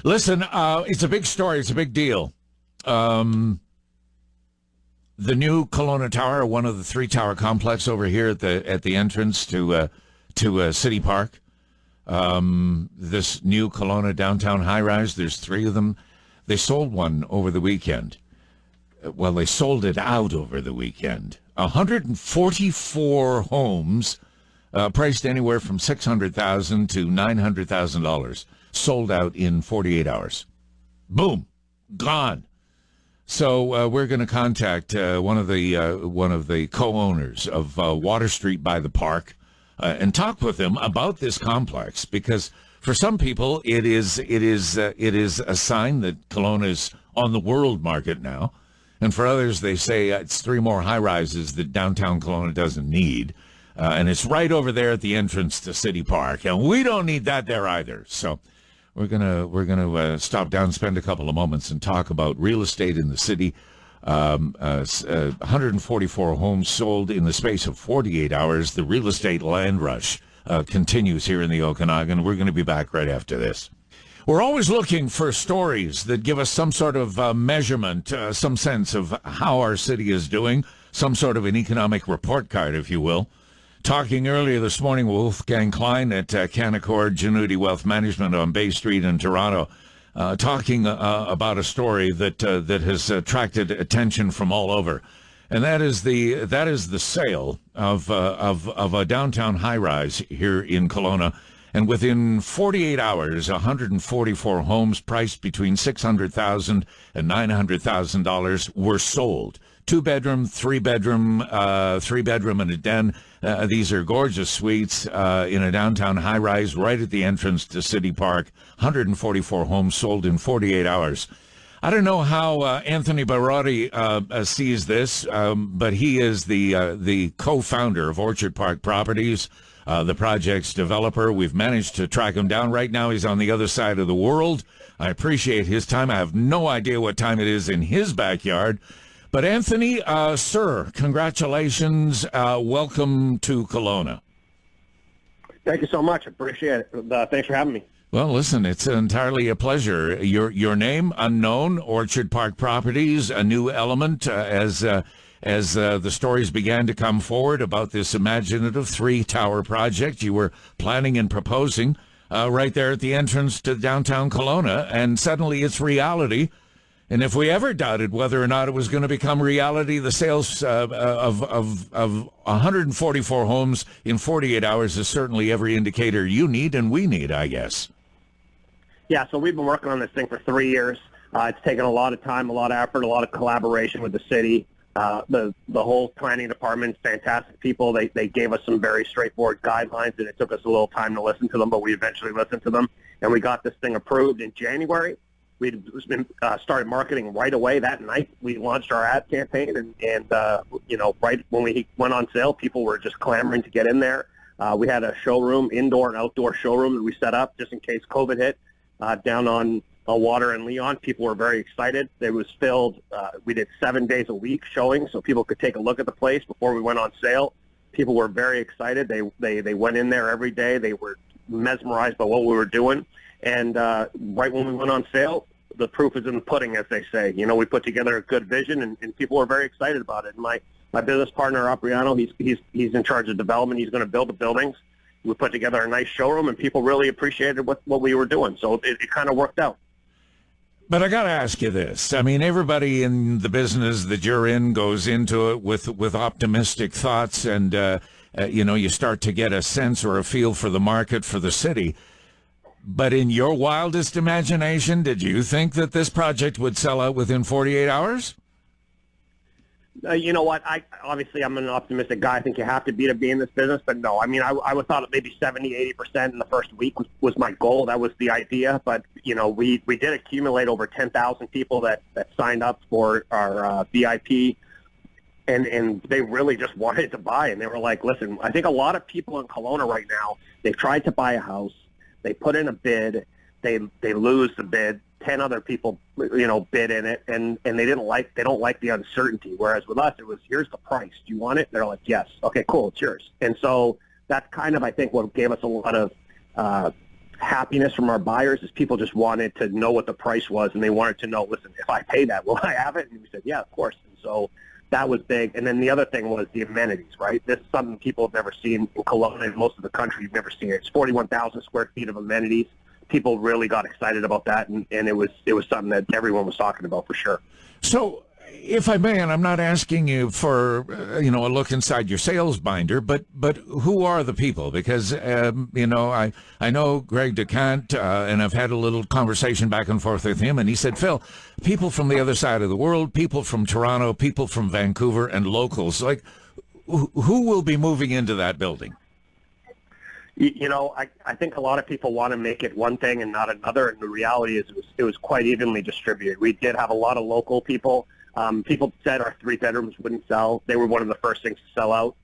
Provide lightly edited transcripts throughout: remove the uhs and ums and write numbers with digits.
Listen, it's a big story. It's a big deal. The new Kelowna Tower, one of the three tower complex over here at the entrance to City Park. This new Kelowna downtown high-rise, there's three of them. They sold one over the weekend. Well, they sold it out over the weekend. 144 homes, priced anywhere from $600,000 to $900,000, sold out in 48 hours. Boom, gone. So we're going to contact one of the co-owners of Water Street by the Park and talk with them about this complex, because for some people it is a sign that Kelowna is on the world market now. And for others, they say it's three more high-rises that downtown Kelowna doesn't need. And it's right over there at the entrance to City Park. And we don't need that there either. So we're gonna stop down, spend a couple of moments, and talk about real estate in the city. 144 homes sold in the space of 48 hours. The real estate land rush continues here in the Okanagan. We're going to be back right after this. We're always looking for stories that give us some sort of measurement, some sense of how our city is doing, some sort of an economic report card, if you will. Talking earlier this morning with Wolfgang Klein at Canaccord Genuity Wealth Management on Bay Street in Toronto, talking about a story that has attracted attention from all over, and that is the sale of a downtown high-rise here in Kelowna. And within 48 hours, 144 homes priced between $600,000 and $900,000 were sold. 2-bedroom, 3-bedroom, 3-bedroom and a den. These are gorgeous suites in a downtown high-rise right at the entrance to City Park. 144 homes sold in 48 hours. I don't know how Anthony Beyrouti sees this, but he is the co-founder of Orchard Park Properties, the project's developer. We've managed to track him down. Right now, he's on the other side of the world. I appreciate his time. I have no idea what time it is in his backyard. But Anthony, sir, congratulations. Welcome to Kelowna. Thank you so much. Appreciate it. Thanks for having me. Well, listen, it's entirely a pleasure. Your name, unknown, Orchard Park Properties, a new element as the stories began to come forward about this imaginative 3-tower project you were planning and proposing right there at the entrance to downtown Kelowna, and suddenly it's reality. And if we ever doubted whether or not it was going to become reality, the sales of 144 homes in 48 hours is certainly every indicator you need and we need, I guess. Yeah, so we've been working on this thing for 3 years. It's taken a lot of time, a lot of effort, a lot of collaboration with the city. The whole planning department, fantastic people. They gave us some very straightforward guidelines, and it took us a little time to listen to them, but we eventually listened to them, and we got this thing approved in January. We'd started marketing right away that night. We launched our ad campaign, and right when we went on sale, people were just clamoring to get in there. We had a showroom, indoor and outdoor showroom that we set up just in case COVID hit, down on Water and Leon. People were very excited. It was filled. We did 7 days a week showing, so people could take a look at the place before we went on sale. People were very excited. They went in there every day. They were mesmerized by what we were doing. And right when we went on sale, the proof is in the pudding, as they say. You know, we put together a good vision, and people were very excited about it. And my business partner, Apriano, he's in charge of development. He's going to build the buildings. We put together a nice showroom, and people really appreciated what we were doing. So it kind of worked out. But I got to ask you this. I mean, everybody in the business that you're in goes into it with optimistic thoughts, and, you start to get a sense or a feel for the market, for the city. But in your wildest imagination, did you think that this project would sell out within 48 hours? You know what? I'm an optimistic guy. I think you have to be to be in this business. But no, I mean, I would thought maybe 70, 80% in the first week was my goal. That was the idea. But, we did accumulate over 10,000 people that signed up for our VIP. And they really just wanted to buy. And they were like, listen, I think a lot of people in Kelowna right now, they've tried to buy a house. They put in a bid, they lose the bid, 10 other people, bid in it, and they don't like the uncertainty. Whereas with us, it was, here's the price. Do you want it? They're like, yes. Okay, cool, it's yours. And so that's kind of, I think, what gave us a lot of happiness from our buyers is people just wanted to know what the price was, and they wanted to know, listen, if I pay that, will I have it? And we said, yeah, of course. And so that was big. And then the other thing was the amenities, right? This is something people have never seen in Kelowna and most of the country. You've never seen it. It's 41,000 square feet of amenities. People really got excited about that, and it was something that everyone was talking about for sure. So, if I may, and I'm not asking you for a look inside your sales binder, but who are the people? Because I know Greg DeCant, and I've had a little conversation back and forth with him, and he said, Phil, people from the other side of the world, people from Toronto, people from Vancouver, and locals. Like, who will be moving into that building? I think a lot of people want to make it one thing and not another, and the reality is it was quite evenly distributed. We did have a lot of local people. People said our 3 bedrooms wouldn't sell. They were one of the first things to sell out.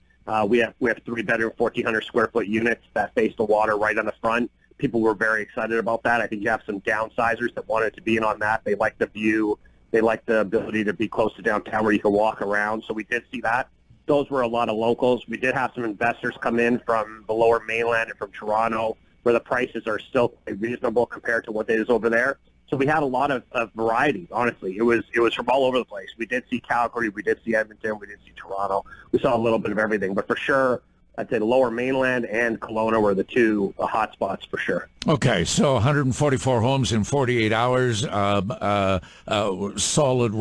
We have 3-bedroom, 1,400 square foot units that face the water right on the front. People were very excited about that. I think you have some downsizers that wanted to be in on that. They like the view. They like the ability to be close to downtown where you can walk around. So we did see that. Those were a lot of locals. We did have some investors come in from the lower mainland and from Toronto, where the prices are still quite reasonable compared to what it is over there. So we had a lot of variety, honestly. It was from all over the place. We did see Calgary, we did see Edmonton, we did see Toronto. We saw a little bit of everything. But for sure, I'd say the lower mainland and Kelowna were the two hot spots for sure. Okay, so 144 homes in 48 hours, rock solid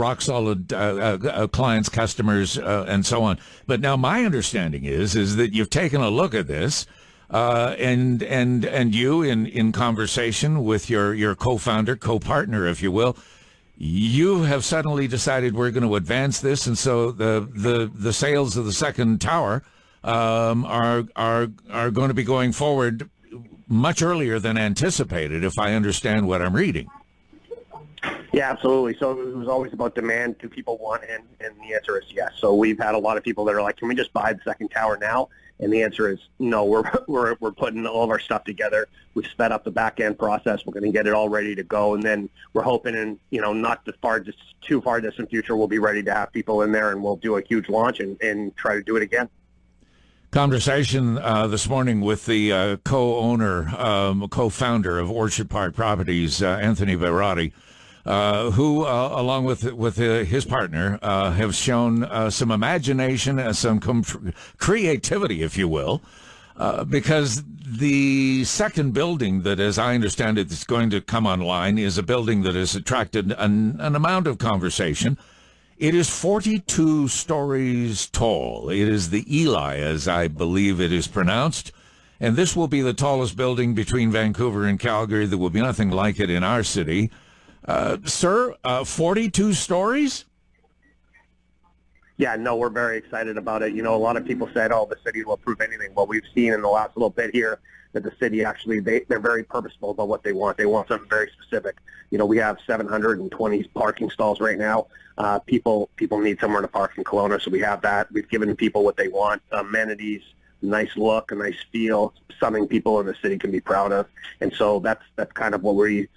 clients, customers, and so on. But now my understanding is that you've taken a look at this, and you in conversation with your co-founder, co-partner, if you will, you have suddenly decided we're going to advance this, and so the sales of the second tower are going to be going forward much earlier than anticipated, if I understand what I'm reading. Yeah, absolutely. So it was always about demand. Do people want in? And the answer is yes. So we've had a lot of people that are like, can we just buy the second tower now? And the answer is no. We're putting all of our stuff together. We've sped up the back end process. We're going to get it all ready to go, and then we're hoping in not too far distant future, we'll be ready to have people in there, and we'll do a huge launch and try to do it again. Conversation this morning with the co-founder of Orchard Park Properties, Anthony Beyrouti, who, along with his partner, have shown some imagination, some creativity, if you will, because the second building that, as I understand it, is going to come online is a building that has attracted an amount of conversation. It is 42 stories tall. It is the Eli, as I believe it is pronounced. And this will be the tallest building between Vancouver and Calgary. There will be nothing like it in our city. Sir, 42 stories? Yeah, no, we're very excited about it. A lot of people said, the city will approve anything. Well, we've seen in the last little bit here that the city actually, they're very purposeful about what they want. They want something very specific. We have 720 parking stalls right now. People need somewhere to park in Kelowna, so we have that. We've given people what they want, amenities, nice look, a nice feel, something people in the city can be proud of. And so that's kind of what we've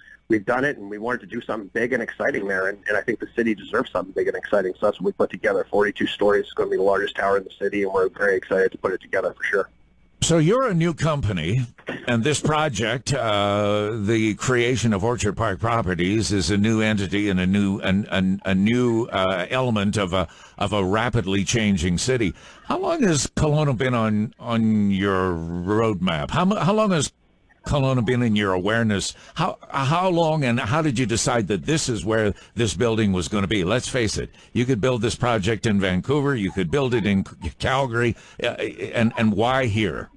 done it, and we wanted to do something big and exciting there, and I think the city deserves something big and exciting, so that's what we put together. 42 stories. It's going to be the largest tower in the city, and we're very excited to put it together for sure. So you're a new company, and this project, the creation of Orchard Park Properties, is a new entity and a new element of a rapidly changing city. How long has Kelowna been on your roadmap? How long has Kelowna been in your awareness? How long, and how did you decide that this is where this building was going to be? Let's face it, you could build this project in Vancouver, you could build it in Calgary, and why here?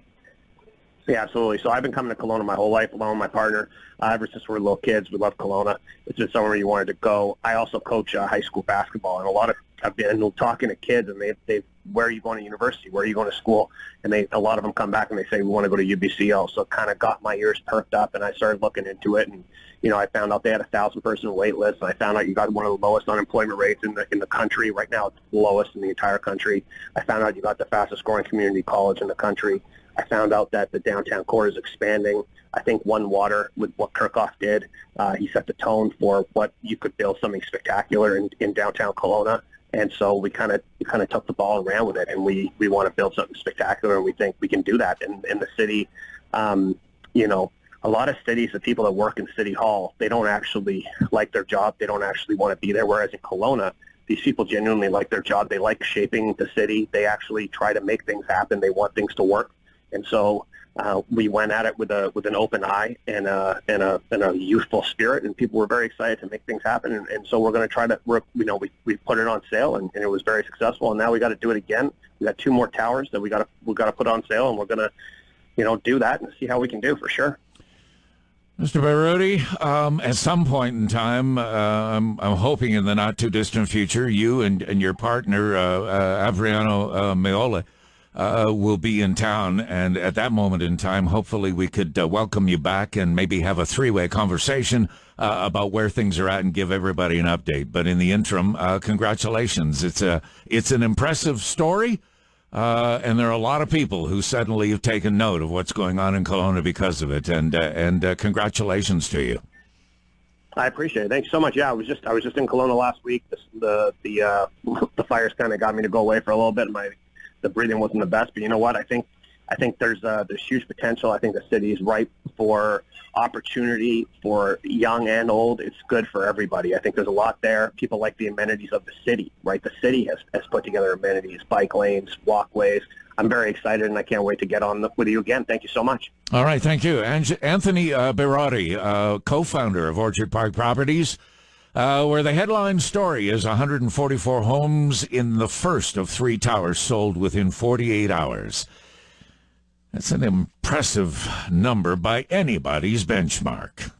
Yeah, absolutely. So I've been coming to Kelowna my whole life, along with my partner. Ever since we were little kids, we love Kelowna. It's just somewhere you wanted to go. I also coach high school basketball, and I've been talking to kids, and they where are you going to university? Where are you going to school? And a lot of them come back and they say, we want to go to UBCO. So it kind of got my ears perked up, and I started looking into it. And, I found out they had a 1,000-person wait list. And I found out you got one of the lowest unemployment rates in the country. Right now, it's the lowest in the entire country. I found out you got the fastest growing community college in the country. I found out that the downtown core is expanding. I think One Water, with what Kirchhoff did, he set the tone for what you could build something spectacular in downtown Kelowna. And so we kind of took the ball and ran with it, and we want to build something spectacular, and we think we can do that in the city. a lot of cities, the people that work in City Hall, they don't actually like their job. They don't actually want to be there. Whereas in Kelowna, these people genuinely like their job. They like shaping the city. They actually try to make things happen. They want things to work. And so we went at it with an open eye and a youthful spirit, and people were very excited to make things happen. And so we're going to try to, we put it on sale, and it was very successful. And now we got to do it again. We got 2 more towers that we got to put on sale, and we're going to, do that and see how we can do for sure. Mr. Beyrouti, at some point in time, I'm hoping in the not-too-distant future, you and your partner, Avriano Meola, will be in town. And at that moment in time, hopefully we could welcome you back and maybe have a 3-way conversation about where things are at and give everybody an update. But in the interim, congratulations. It's an impressive story. And there are a lot of people who suddenly have taken note of what's going on in Kelowna because of it, and congratulations to you. I appreciate it. Thanks so much. Yeah, I was just in Kelowna last week. The fires kind of got me to go away for a little bit. The breathing wasn't the best, but you know what? I think there's huge potential. I think the city is ripe for opportunity for young and old. It's good for everybody. I think there's a lot there. People like the amenities of the city, right? The city has put together amenities, bike lanes, walkways. I'm very excited, and I can't wait to get on with you again. Thank you so much. All right, thank you. Anthony Beyrouti, co-founder of Orchard Park Properties, where the headline story is 144 homes in the first of 3 towers sold within 48 hours. That's an impressive number by anybody's benchmark.